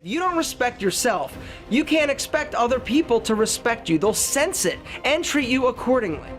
If you don't respect yourself, you can't expect other people to respect you. They'll sense it and treat you accordingly.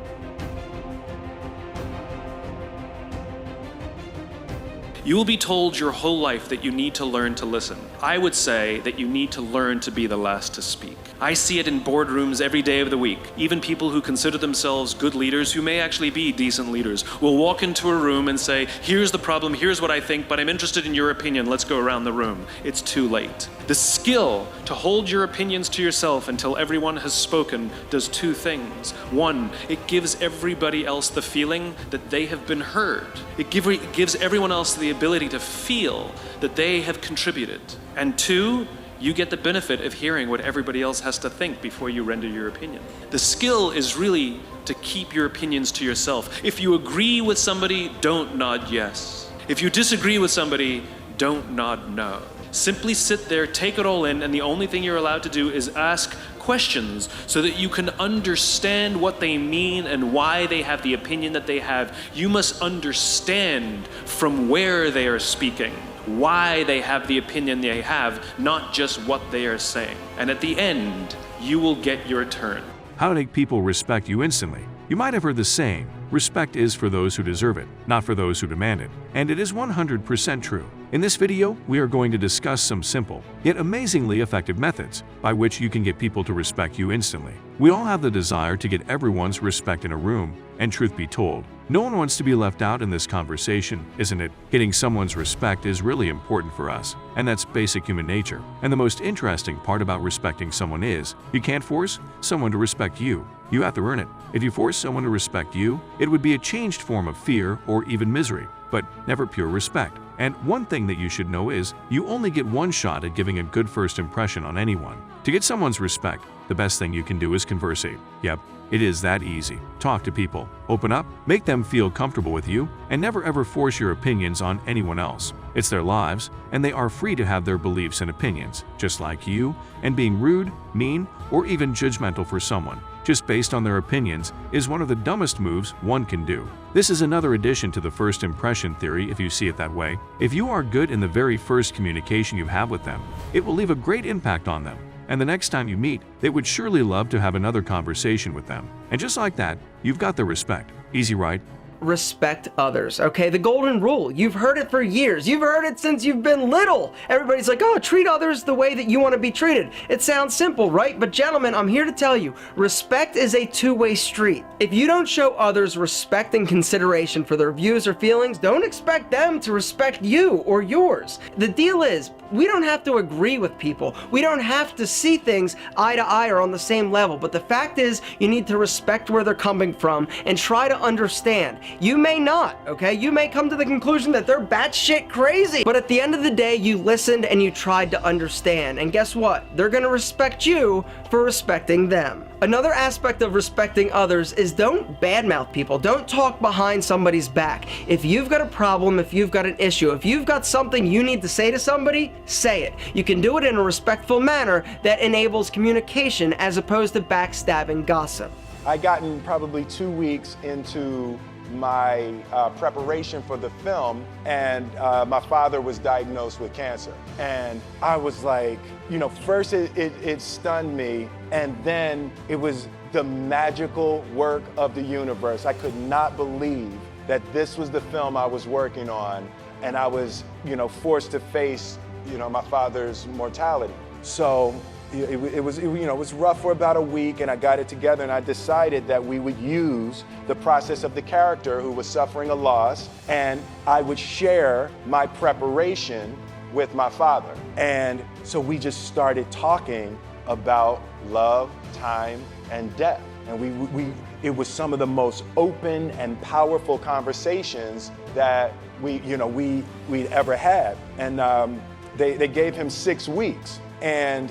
You will be told your whole life that you need to learn to listen. I would say that you need to learn to be the last to speak. I see it in boardrooms every day of the week. Even people who consider themselves good leaders, who may actually be decent leaders, will walk into a room and say, here's the problem, here's what I think, but I'm interested in your opinion, let's go around the room. It's too late. The skill to hold your opinions to yourself until everyone has spoken does two things. One, it gives everybody else the feeling that they have been heard. It gives everyone else the ability to feel that they have contributed. And two, you get the benefit of hearing what everybody else has to think before you render your opinion. The skill is really to keep your opinions to yourself. If you agree with somebody, don't nod yes. If you disagree with somebody, don't nod no. Simply sit there, take it all in, and the only thing you're allowed to do is ask questions so that you can understand what they mean and why they have the opinion that they have. You must understand from where they are speaking, why they have the opinion they have, not just what they are saying. And at the end, you will get your turn. How to make people respect you instantly. You might have heard the saying, respect is for those who deserve it, not for those who demand it. And it is 100% true. In this video, we are going to discuss some simple, yet amazingly effective methods by which you can get people to respect you instantly. We all have the desire to get everyone's respect in a room, and truth be told, no one wants to be left out in this conversation, isn't it? Getting someone's respect is really important for us, and that's basic human nature. And the most interesting part about respecting someone is, you can't force someone to respect you. You have to earn it. If you force someone to respect you, it would be a changed form of fear or even misery, but never pure respect. And one thing that you should know is, you only get one shot at giving a good first impression on anyone. To get someone's respect, the best thing you can do is conversate. Yep, it is that easy. Talk to people, open up, make them feel comfortable with you, and never ever force your opinions on anyone else. It's their lives, and they are free to have their beliefs and opinions, just like you, and being rude, mean, or even judgmental for someone, just based on their opinions, is one of the dumbest moves one can do. This is another addition to the first impression theory if you see it that way. If you are good in the very first communication you have with them, it will leave a great impact on them. And the next time you meet, they would surely love to have another conversation with them. And just like that, you've got their respect. Easy, right? Respect others, okay? The golden rule. You've heard it for years. You've heard it since you've been little. Everybody's like, oh, treat others the way that you want to be treated. It sounds simple, right? But gentlemen, I'm here to tell you, respect is a two-way street. If you don't show others respect and consideration for their views or feelings, don't expect them to respect you or yours. The deal is, we don't have to agree with people. We don't have to see things eye to eye or on the same level. But the fact is, you need to respect where they're coming from and try to understand. You may not, okay? You may come to the conclusion that they're batshit crazy. But at the end of the day, you listened and you tried to understand. And guess what? They're gonna respect you for respecting them. Another aspect of respecting others is don't badmouth people. Don't talk behind somebody's back. If you've got a problem, if you've got an issue, if you've got something you need to say to somebody, say it. You can do it in a respectful manner that enables communication as opposed to backstabbing gossip. I gotten probably 2 weeks into my preparation for the film, and my father was diagnosed with cancer. And I was like, you know, first it stunned me, and then it was the magical work of the universe. I could not believe that this was the film I was working on, and I was, you know, forced to face, you know, my father's mortality. So it was rough for about a week, and I got it together, and I decided that we would use the process of the character who was suffering a loss, and I would share my preparation with my father. And so we just started talking about love, time, and death. And it was some of the most open and powerful conversations that we'd ever had. And they gave him 6 weeks. And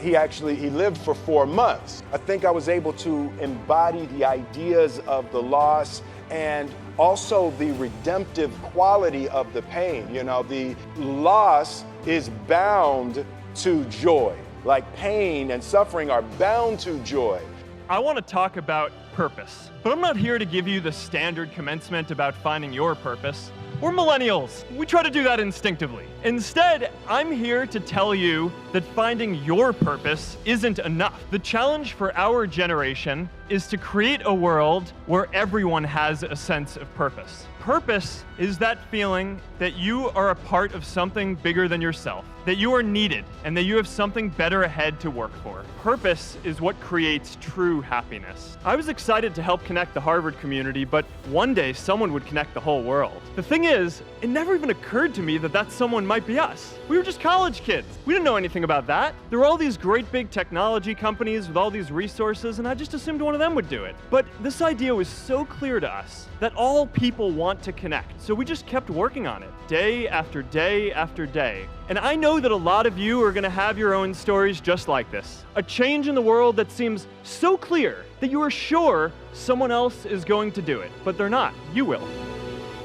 he lived for 4 months. I think I was able to embody the ideas of the loss and also the redemptive quality of the pain. You know, the loss is bound to joy. Like pain and suffering are bound to joy. I want to talk about purpose, but I'm not here to give you the standard commencement about finding your purpose. We're millennials. We try to do that instinctively. Instead, I'm here to tell you that finding your purpose isn't enough. The challenge for our generation is to create a world where everyone has a sense of purpose. Purpose is that feeling that you are a part of something bigger than yourself, that you are needed, and that you have something better ahead to work for. Purpose is what creates true happiness. I was excited to help connect the Harvard community, but one day someone would connect the whole world. The thing is, it never even occurred to me that that someone might be us. We were just college kids. We didn't know anything about that. There were all these great big technology companies with all these resources, and I just assumed one of them would do it. But this idea was so clear to us that all people want to connect, so we just kept working on it, day after day after day. And I know that a lot of you are gonna have your own stories just like this. A change in the world that seems so clear that you are sure someone else is going to do it, but they're not. You will.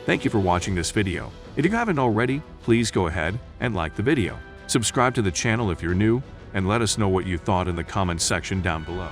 Thank you for watching this video. If you haven't already, please go ahead and like the video. Subscribe to the channel if you're new, and let us know what you thought in the comments section down below.